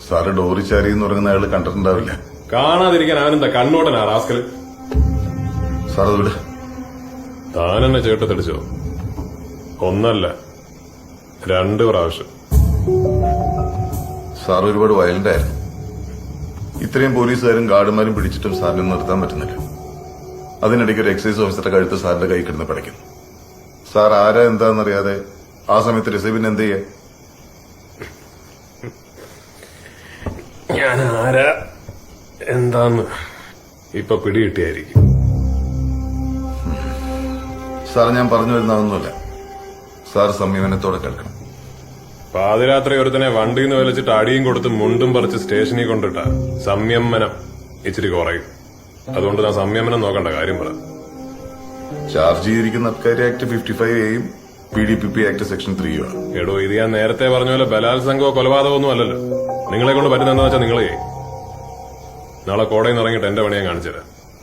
Sir ഡോറിച്ചാരി എന്ന് പറയുന്ന അയാൾ കണ്ടിട്ടുണ്ടാവില്ല. കാണാതിരിക്കാൻ അവനെന്താ കണ്ണോട്ടനാ റാസ്കൽ. സാർ അത് വിട്. താനെന്നെ ചേട്ടത്തടിച്ചോ? ഒന്നല്ല 2 പ്രാവശ്യം. സാർ ഒരുപാട് വയലന്റ് ആയിരുന്നു. ഇത്രയും പോലീസുകാരും ഗാർഡുമാരും പിടിച്ചിട്ടും സാറിനെ നിർത്താൻ പറ്റുന്നില്ല. അതിനിടയ്ക്ക് ഒരു എക്സൈസ് ഓഫീസറുടെ കഴുത്ത് സാറിന്റെ കൈ കിടന്ന് പിടയ്ക്കുന്നു. സാർ ആരാ എന്താണെന്നറിയാതെ ആ സമയത്ത് രസീബിന് എന്ത് ചെയ്യാ? ഞാൻ ആരാ എന്താന്ന് ഇപ്പൊ പിടികിട്ടിയായിരിക്കും. സാർ ഞാൻ പറഞ്ഞു വരുന്നതൊന്നുമില്ല. സാർ സംയമനത്തോടെ കേൾക്കണം. പാതിരാത്രി ഒരുത്തനെ വണ്ടിന്ന് വലിച്ചിട്ട് അടിയും കൊടുത്ത് മുണ്ടും പറിച്ച് സ്റ്റേഷനിൽ കൊണ്ടിട്ട സംയമനം ഇച്ചിരി കുറയും. അതുകൊണ്ട് ഞാൻ സംയമനം നോക്കണ്ട കാര്യം പറ. ചാർജ് ചെയ്തിരിക്കുന്ന Abkari act 55A PDPP act section 3 ആണ്. എടോ, ഇത് ഞാൻ നേരത്തെ പറഞ്ഞ പോലെ ബലാത്സംഗമോ കൊലപാതകമോ ഒന്നും അല്ലല്ലോ. നിങ്ങളെ കൊണ്ട് പറ്റുന്ന എന്താ വെച്ചാൽ നിങ്ങളെ നാളെ കോടതിയിൽ നിന്ന് ഇറങ്ങിയിട്ട് എന്റെ പണി ഞാൻ കാണിച്ചു തരാം.